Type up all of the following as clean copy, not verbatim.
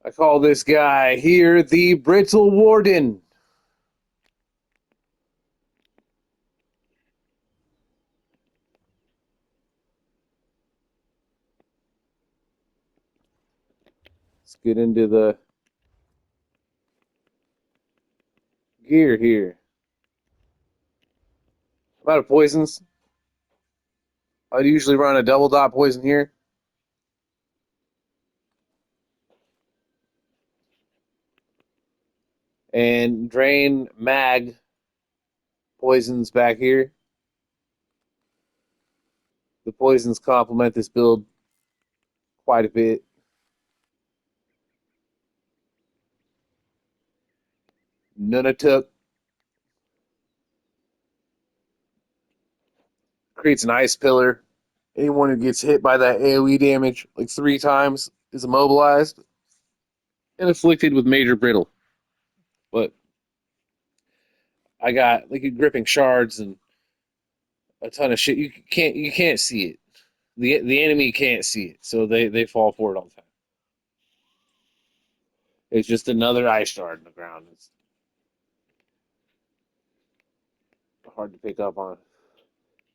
I call this guy here the Brittle Warden. Let's get into the gear here. I'm out of poisons. I'd usually run a double dot poison here. And drain mag poisons back here. The poisons complement this build quite a bit. Nunatuk creates an ice pillar. Anyone who gets hit by that AoE damage like 3 times is immobilized and afflicted with major brittle. But I got like gripping shards and a ton of shit. You can't see it. The enemy can't see it, so they fall for it all the time. It's just another ice shard in the ground. It's hard to pick up on.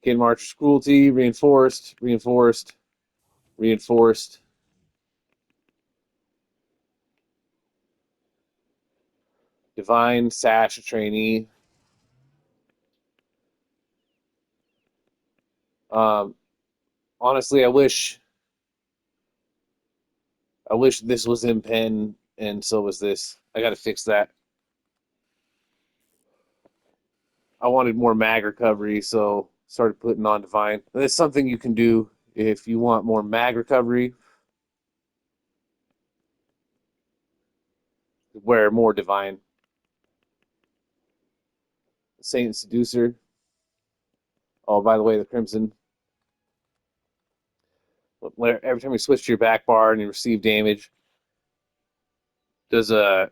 Kid Marcher's cruelty, reinforced, reinforced, reinforced. Divine Sash, a trainee. Um, honestly, I wish this was in pen and so was this. I got to fix that. I wanted more mag recovery, so started putting on divine. That's something you can do if you want more mag recovery. Wear more divine. Saint Seducer. Oh, by the way, the Crimson. Every time you switch to your back bar and you receive damage, does a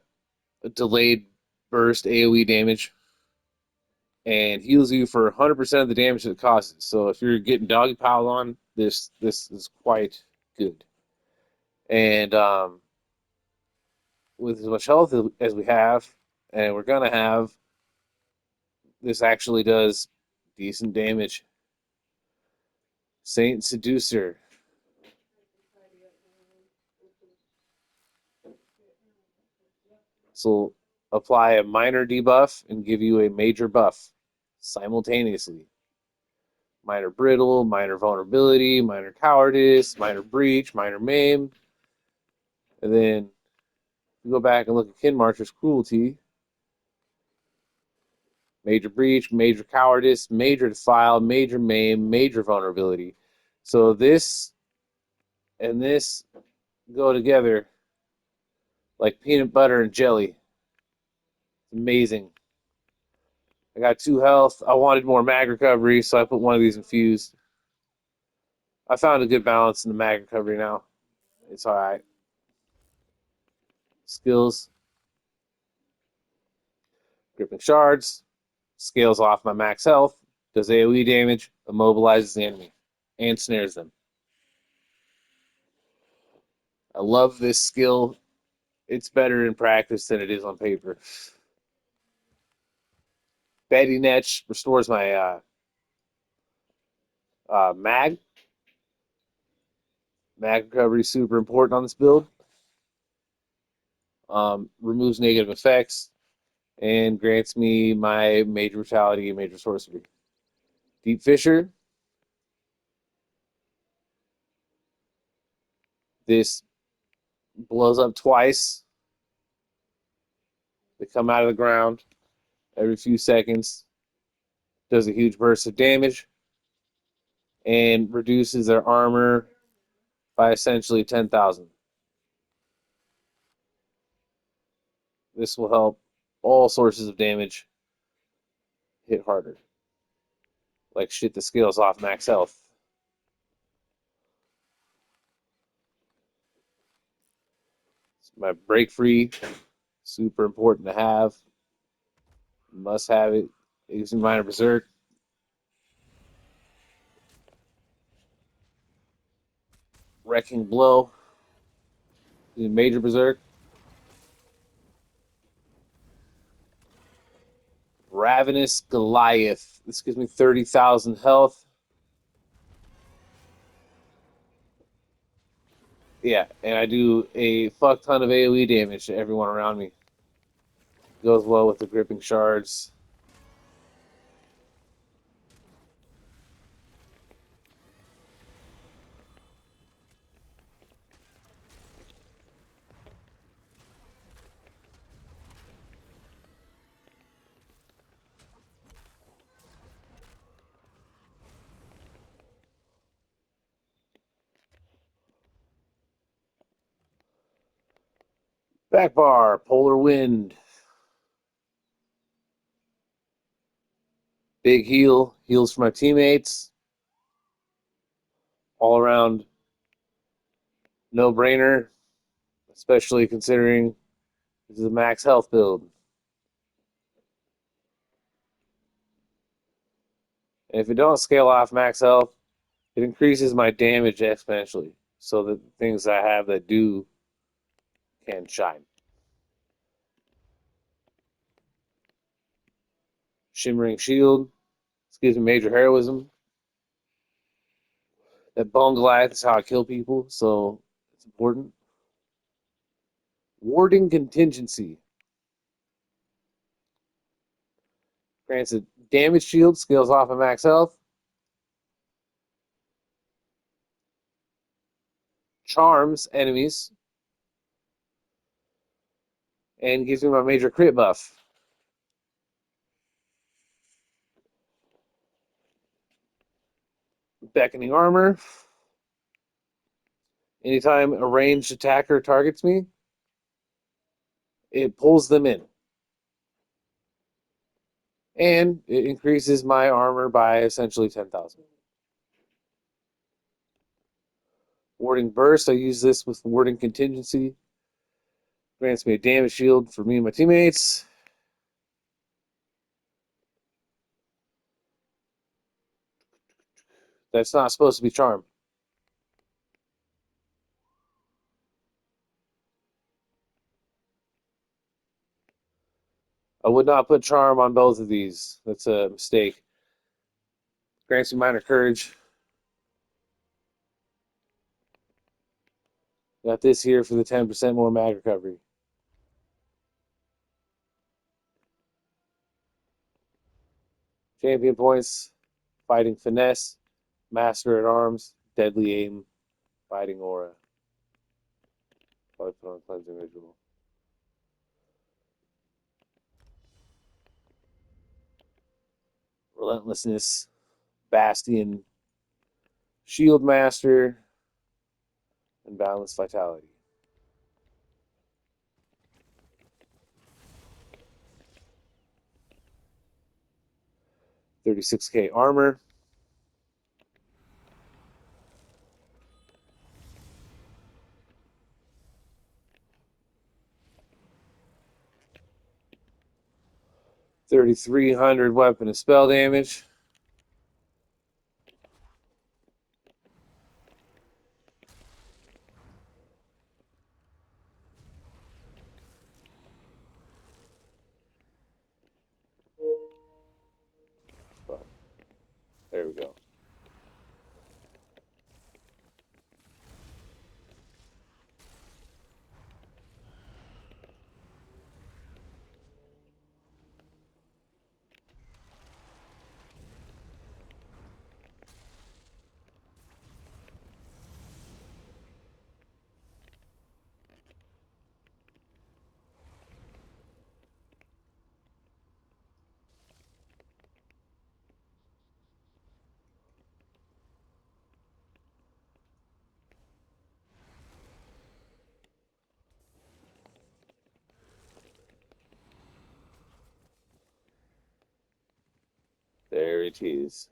delayed burst AoE damage and heals you for 100% of the damage that it causes. So if you're getting doggy piled on, this is quite good. And with as much health as we have, and we're gonna have, this actually does decent damage. Saint Seducer. So apply a minor debuff and give you a major buff simultaneously. Minor brittle, minor vulnerability, minor cowardice, minor breach, minor maim. And then you go back and look at Kin Marcher's cruelty. Major breach, major cowardice, major defile, major maim, major vulnerability. So this and this go together like peanut butter and jelly. It's amazing. I got 2 health. I wanted more mag recovery, so I put one of these infused. I found a good balance in the mag recovery now. It's all right. Skills, gripping shards, scales off my max health, does AoE damage, immobilizes the enemy, and snares them. I love this skill. It's better in practice than it is on paper. Betty Netch restores my mag. Mag recovery is super important on this build. Removes negative effects and grants me my major brutality and major sorcery. Deep Fissure. This blows up twice. They come out of the ground every few seconds. Does a huge burst of damage and reduces their armor by essentially 10,000. This will help all sources of damage hit harder. Like shit that scales off max health. My break free, super important to have. Must have it. Using minor berserk. Wrecking Blow. Major Berserk. Ravenous Goliath. This gives me 30,000 health. Yeah, and I do a fuck ton of AoE damage to everyone around me. Goes well with the gripping shards. Back bar, Polar Wind. Big heal, heals for my teammates. All around no brainer, especially considering this is a max health build. And if it don't scale off max health, it increases my damage exponentially. So that the things I have that do can shine. Shimmering Shield. This gives me major heroism. That Bone Goliath is how I kill people, so it's important. Warding Contingency. Grants a damage shield, scales off of max health. Charms enemies. And gives me my major crit buff. Beckoning Armor. Anytime a ranged attacker targets me, it pulls them in. And it increases my armor by essentially 10,000. Warding Burst, I use this with Warding Contingency. Grants me a damage shield for me and my teammates. That's not supposed to be Charm. I would not put Charm on both of these. That's a mistake. Grants me Minor Courage. Got this here for the 10% more mag recovery. Champion points, Fighting Finesse, Master at Arms, Deadly Aim, Fighting Aura. Probably put on Cleansing Ritual. Relentlessness, Bastion, Shield Master, and Balanced Vitality. $36K armor. $3,300 weapon and spell damage. There we go. There it is.